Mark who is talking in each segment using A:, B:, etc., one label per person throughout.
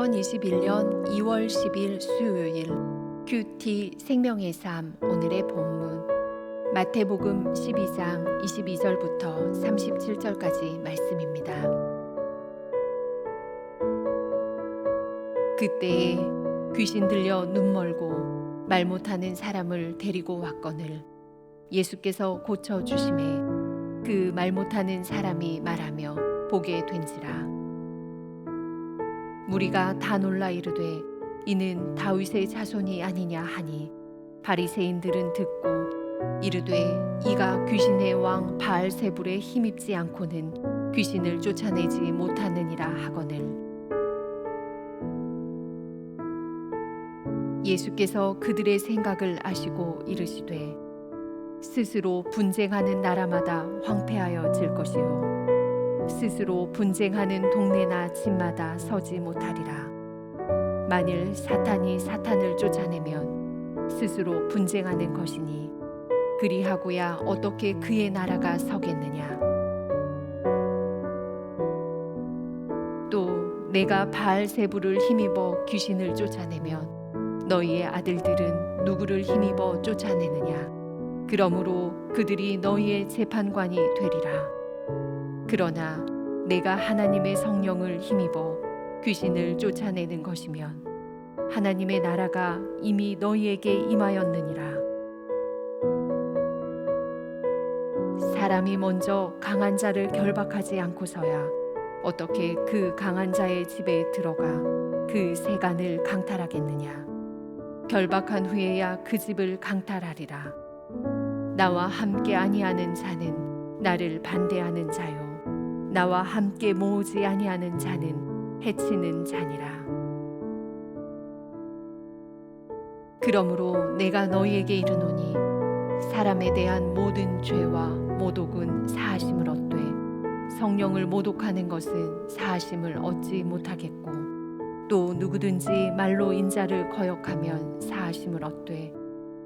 A: 2021년 2월 10일 수요일 큐티 생명의 삶 오늘의 본문 마태복음 12장 22절부터 37절까지 말씀입니다. 그때에 귀신 들려 눈 멀고 말 못하는 사람을 데리고 왔거늘 예수께서 고쳐 주심에 그 말 못하는 사람이 말하며 보게 된지라. 무리가 다 놀라 이르되 이는 다윗의 자손이 아니냐 하니 바리새인들은 듣고 이르되 이가 귀신의 왕 바알세불에 힘입지 않고는 귀신을 쫓아내지 못하느니라 하거늘. 예수께서 그들의 생각을 아시고 이르시되 스스로 분쟁하는 나라마다 황폐하여 질 것이요 스스로 분쟁하는 동네나 집마다 서지 못하리라. 만일 사탄이 사탄을 쫓아내면 스스로 분쟁하는 것이니 그리하고야 어떻게 그의 나라가 서겠느냐. 또 내가 바알세불을 힘입어 귀신을 쫓아내면 너희의 아들들은 누구를 힘입어 쫓아내느냐. 그러므로 그들이 너희의 재판관이 되리라. 그러나 내가 하나님의 성령을 힘입어 귀신을 쫓아내는 것이면 하나님의 나라가 이미 너희에게 임하였느니라. 사람이 먼저 강한 자를 결박하지 않고서야 어떻게 그 강한 자의 집에 들어가 그 세간을 강탈하겠느냐. 결박한 후에야 그 집을 강탈하리라. 나와 함께 아니하는 자는 나를 반대하는 자요 나와 함께 모으지 아니하는 자는 해치는 자니라. 그러므로 내가 너희에게 이르노니 사람에 대한 모든 죄와 모독은 사하심을 얻되 성령을 모독하는 것은 사하심을 얻지 못하겠고 또 누구든지 말로 인자를 거역하면 사하심을 얻되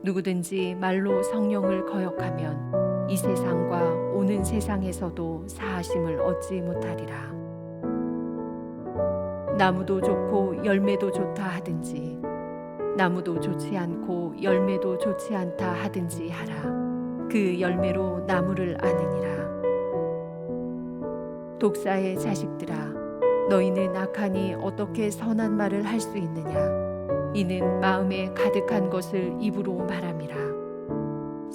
A: 누구든지 말로 성령을 거역하면 이 세상과 오는 세상에서도 사하심을 얻지 못하리라. 나무도 좋고 열매도 좋다 하든지 나무도 좋지 않고 열매도 좋지 않다 하든지 하라. 그 열매로 나무를 아느니라. 독사의 자식들아 너희는 악하니 어떻게 선한 말을 할 수 있느냐. 이는 마음에 가득한 것을 입으로 말함이라.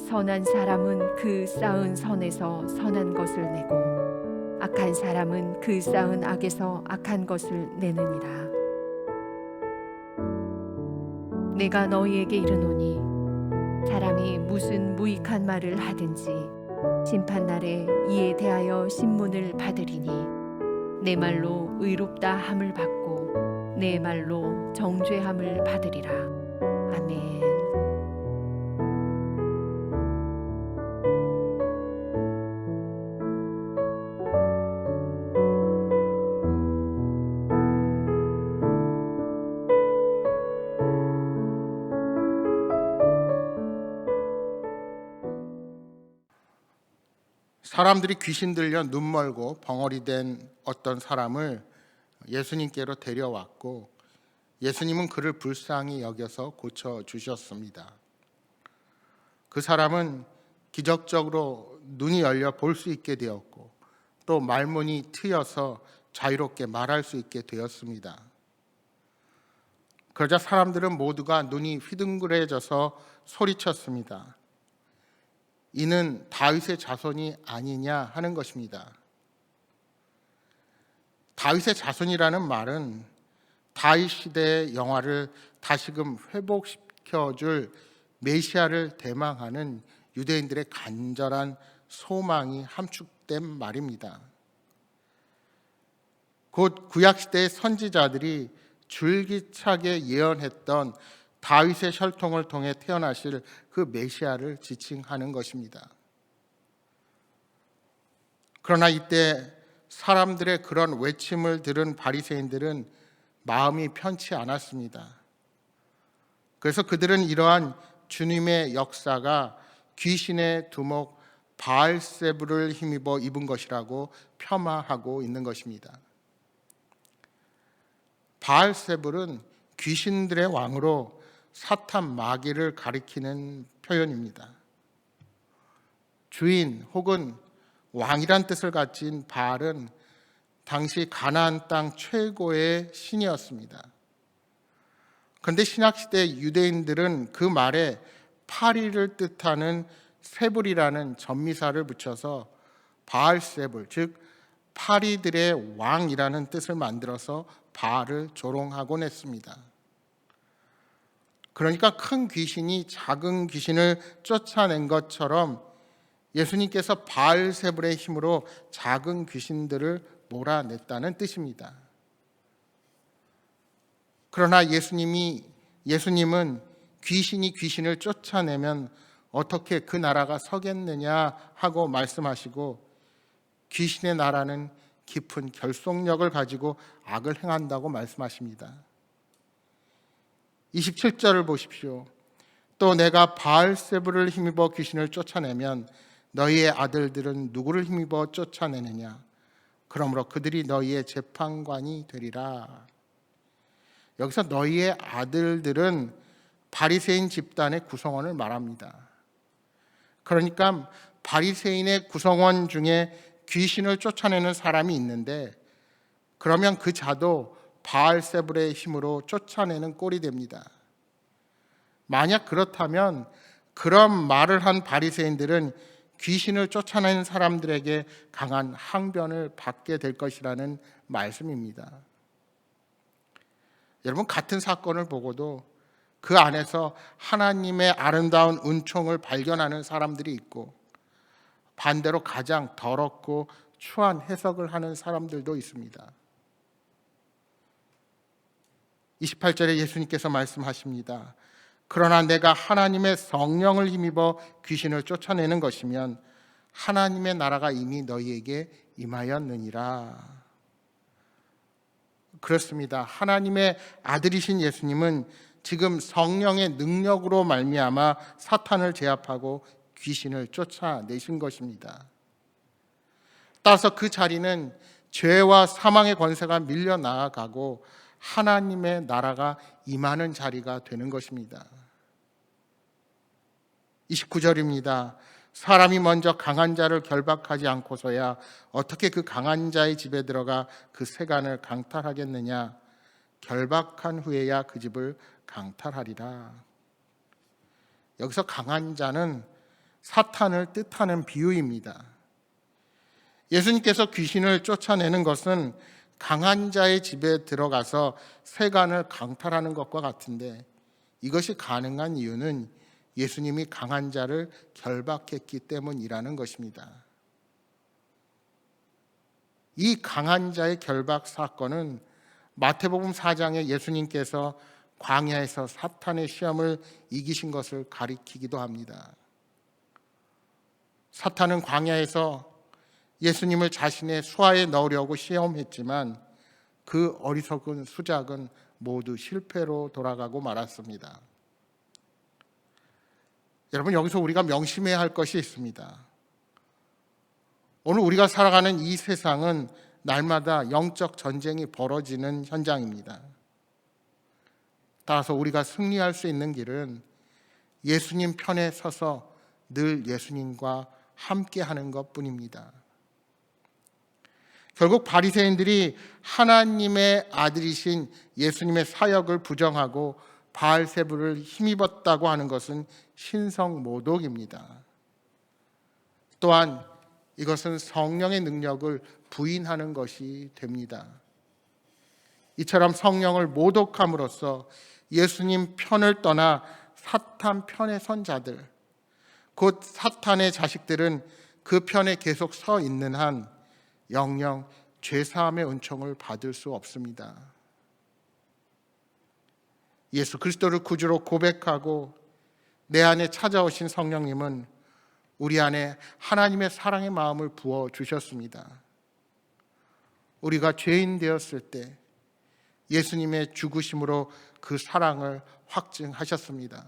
A: 선한 사람은 그 쌓은 선에서 선한 것을 내고 악한 사람은 그 쌓은 악에서 악한 것을 내느니라. 내가 너희에게 이르노니 사람이 무슨 무익한 말을 하든지 심판날에 이에 대하여 신문을 받으리니 내 말로 의롭다 함을 받고 내 말로 정죄함을 받으리라. 아멘.
B: 사람들이 귀신 들려 눈 멀고 벙어리 된 어떤 사람을 예수님께로 데려왔고 예수님은 그를 불쌍히 여겨서 고쳐주셨습니다. 그 사람은 기적적으로 눈이 열려 볼 수 있게 되었고 또 말문이 트여서 자유롭게 말할 수 있게 되었습니다. 그러자 사람들은 모두가 눈이 휘둥그레져서 소리쳤습니다. 이는 다윗의 자손이 아니냐 하는 것입니다. 다윗의 자손이라는 말은 다윗 시대의 영화를 다시금 회복시켜줄 메시아를 대망하는 유대인들의 간절한 소망이 함축된 말입니다. 곧 구약시대의 선지자들이 줄기차게 예언했던 다윗의 혈통을 통해 태어나실 그 메시아를 지칭하는 것입니다. 그러나 이때 사람들의 그런 외침을 들은 바리새인들은 마음이 편치 않았습니다. 그래서 그들은 이러한 주님의 역사가 귀신의 두목 바알세불을 힘입어 입은 것이라고 폄하하고 있는 것입니다. 바알세불은 귀신들의 왕으로 사탄 마귀를 가리키는 표현입니다. 주인 혹은 왕이란 뜻을 가진 바알은 당시 가나안 땅 최고의 신이었습니다. 그런데 신약시대 유대인들은 그 말에 파리를 뜻하는 세불이라는 전미사를 붙여서 바알세불, 즉 파리들의 왕이라는 뜻을 만들어서 바알을 조롱하곤 했습니다. 그러니까 큰 귀신이 작은 귀신을 쫓아낸 것처럼 예수님께서 바알세불의 힘으로 작은 귀신들을 몰아냈다는 뜻입니다. 그러나 예수님은 귀신이 귀신을 쫓아내면 어떻게 그 나라가 서겠느냐 하고 말씀하시고, 귀신의 나라는 깊은 결속력을 가지고 악을 행한다고 말씀하십니다. 27절을 보십시오. 또 내가 바알세불을 힘입어 귀신을 쫓아내면 너희의 아들들은 누구를 힘입어 쫓아내느냐? 그러므로 그들이 너희의 재판관이 되리라. 여기서 너희의 아들들은 바리새인 집단의 구성원을 말합니다. 그러니까 바리새인의 구성원 중에 귀신을 쫓아내는 사람이 있는데, 그러면 그 자도 바알세불의 힘으로 쫓아내는 꼴이 됩니다. 만약 그렇다면 그런 말을 한 바리새인들은 귀신을 쫓아내는 사람들에게 강한 항변을 받게 될 것이라는 말씀입니다. 여러분, 같은 사건을 보고도 그 안에서 하나님의 아름다운 은총을 발견하는 사람들이 있고, 반대로 가장 더럽고 추한 해석을 하는 사람들도 있습니다. 28절에 예수님께서 말씀하십니다. 그러나 내가 하나님의 성령을 힘입어 귀신을 쫓아내는 것이면 하나님의 나라가 이미 너희에게 임하였느니라. 그렇습니다. 하나님의 아들이신 예수님은 지금 성령의 능력으로 말미암아 사탄을 제압하고 귀신을 쫓아내신 것입니다. 따라서 그 자리는 죄와 사망의 권세가 밀려나가고 하나님의 나라가 임하는 자리가 되는 것입니다. 29절입니다. 사람이 먼저 강한 자를 결박하지 않고서야 어떻게 그 강한 자의 집에 들어가 그 세간을 강탈하겠느냐? 결박한 후에야 그 집을 강탈하리라. 여기서 강한 자는 사탄을 뜻하는 비유입니다. 예수님께서 귀신을 쫓아내는 것은 강한 자의 집에 들어가서 세간을 강탈하는 것과 같은데, 이것이 가능한 이유는 예수님이 강한 자를 결박했기 때문이라는 것입니다. 이 강한 자의 결박 사건은 마태복음 4장에 예수님께서 광야에서 사탄의 시험을 이기신 것을 가리키기도 합니다. 사탄은 광야에서 예수님을 자신의 수하에 넣으려고 시험했지만 그 어리석은 수작은 모두 실패로 돌아가고 말았습니다. 여러분, 여기서 우리가 명심해야 할 것이 있습니다. 오늘 우리가 살아가는 이 세상은 날마다 영적 전쟁이 벌어지는 현장입니다. 따라서 우리가 승리할 수 있는 길은 예수님 편에 서서 늘 예수님과 함께하는 것뿐입니다. 결국 바리새인들이 하나님의 아들이신 예수님의 사역을 부정하고 바알세불을 힘입었다고 하는 것은 신성모독입니다. 또한 이것은 성령의 능력을 부인하는 것이 됩니다. 이처럼 성령을 모독함으로써 예수님 편을 떠나 사탄 편에 선 자들, 곧 사탄의 자식들은 그 편에 계속 서 있는 한 영영 죄사함의 은총을 받을 수 없습니다. 예수 그리스도를 구주로 고백하고 내 안에 찾아오신 성령님은 우리 안에 하나님의 사랑의 마음을 부어주셨습니다. 우리가 죄인 되었을 때 예수님의 죽으심으로 그 사랑을 확증하셨습니다.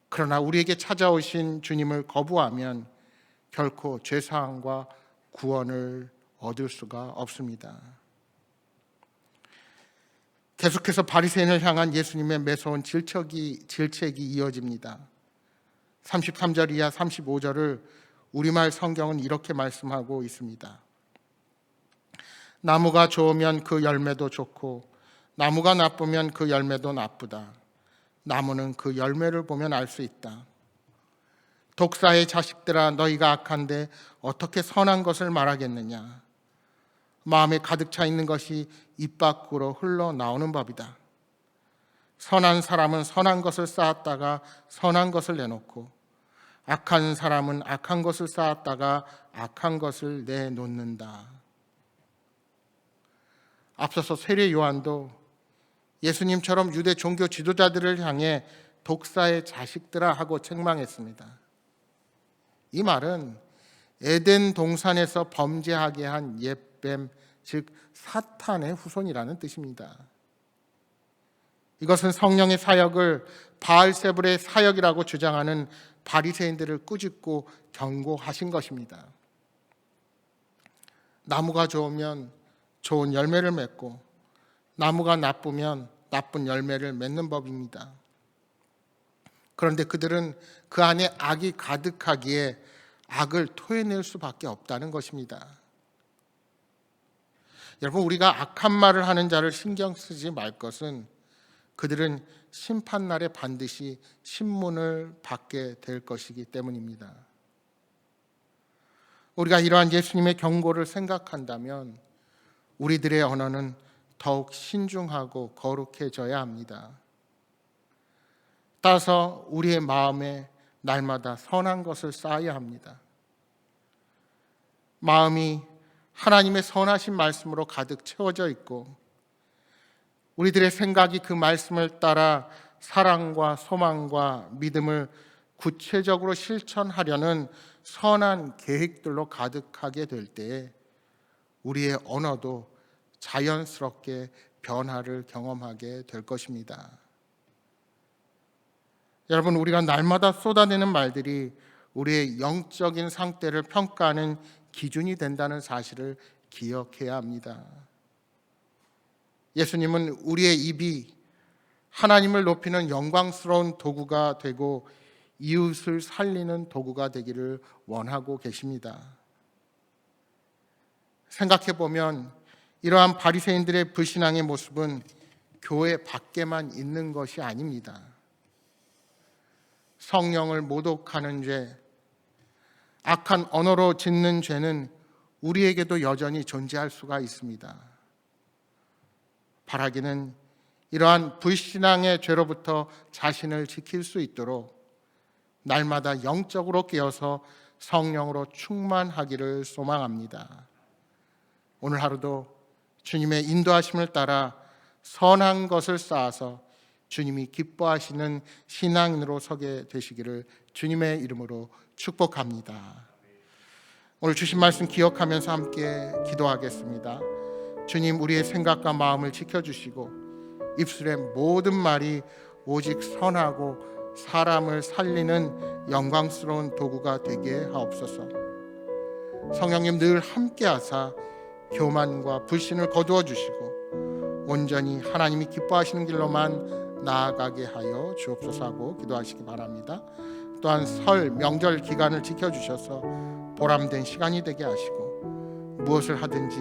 B: 그러나 우리에게 찾아오신 주님을 거부하면 결코 죄사함과 구원을 얻을 수가 없습니다. 계속해서 바리새인을 향한 예수님의 매서운 질책이 이어집니다. 33절 이하 35절을 우리말 성경은 이렇게 말씀하고 있습니다. 나무가 좋으면 그 열매도 좋고 나무가 나쁘면 그 열매도 나쁘다. 나무는 그 열매를 보면 알 수 있다. 독사의 자식들아, 너희가 악한데 어떻게 선한 것을 말하겠느냐. 마음에 가득 차 있는 것이 입 밖으로 흘러나오는 법이다. 선한 사람은 선한 것을 쌓았다가 선한 것을 내놓고 악한 사람은 악한 것을 쌓았다가 악한 것을 내놓는다. 앞서서 세례 요한도 예수님처럼 유대 종교 지도자들을 향해 독사의 자식들아 하고 책망했습니다. 이 말은 에덴 동산에서 범죄하게 한 옛뱀, 즉 사탄의 후손이라는 뜻입니다. 이것은 성령의 사역을 바알세불의 사역이라고 주장하는 바리새인들을 꾸짖고 경고하신 것입니다. 나무가 좋으면 좋은 열매를 맺고 나무가 나쁘면 나쁜 열매를 맺는 법입니다. 그런데 그들은 그 안에 악이 가득하기에 악을 토해낼 수밖에 없다는 것입니다. 여러분, 우리가 악한 말을 하는 자를 신경 쓰지 말 것은 그들은 심판날에 반드시 신문을 받게 될 것이기 때문입니다. 우리가 이러한 예수님의 경고를 생각한다면 우리들의 언어는 더욱 신중하고 거룩해져야 합니다. 따라서 우리의 마음에 날마다 선한 것을 쌓아야 합니다. 마음이 하나님의 선하신 말씀으로 가득 채워져 있고 우리들의 생각이 그 말씀을 따라 사랑과 소망과 믿음을 구체적으로 실천하려는 선한 계획들로 가득하게 될 때에 우리의 언어도 자연스럽게 변화를 경험하게 될 것입니다. 여러분, 우리가 날마다 쏟아내는 말들이 우리의 영적인 상태를 평가하는 기준이 된다는 사실을 기억해야 합니다. 예수님은 우리의 입이 하나님을 높이는 영광스러운 도구가 되고 이웃을 살리는 도구가 되기를 원하고 계십니다. 생각해 보면 이러한 바리새인들의 불신앙의 모습은 교회 밖에만 있는 것이 아닙니다. 성령을 모독하는 죄, 악한 언어로 짓는 죄는 우리에게도 여전히 존재할 수가 있습니다. 바라기는 이러한 불신앙의 죄로부터 자신을 지킬 수 있도록 날마다 영적으로 깨어서 성령으로 충만하기를 소망합니다. 오늘 하루도 주님의 인도하심을 따라 선한 것을 쌓아서 주님이 기뻐하시는 신앙인으로 서게 되시기를 주님의 이름으로 축복합니다. 오늘 주신 말씀 기억하면서 함께 기도하겠습니다. 주님, 우리의 생각과 마음을 지켜주시고 입술의 모든 말이 오직 선하고 사람을 살리는 영광스러운 도구가 되게 하옵소서. 성령님 늘 함께하사 교만과 불신을 거두어 주시고 온전히 하나님이 기뻐하시는 길로만 나아가게 하여 주옵소서 하고 기도하시기 바랍니다. 또한 설 명절 기간을 지켜주셔서 보람된 시간이 되게 하시고 무엇을 하든지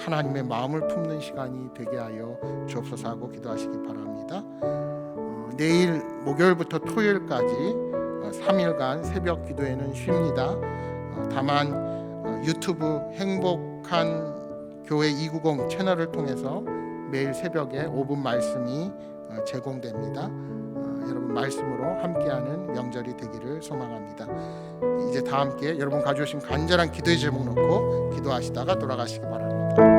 B: 하나님의 마음을 품는 시간이 되게 하여 주옵소서 하고 기도하시기 바랍니다. 내일 목요일부터 토요일까지 3일간 새벽 기도회는 쉽니다. 다만 유튜브 행복한 교회 290 채널을 통해서 매일 새벽에 5분 말씀이 제공됩니다. 여러분 말씀으로 함께하는 명절이 되기를 소망합니다. 이제 다 함께 여러분 가져오신 간절한 기도의 제목 놓고 기도하시다가 돌아가시기 바랍니다.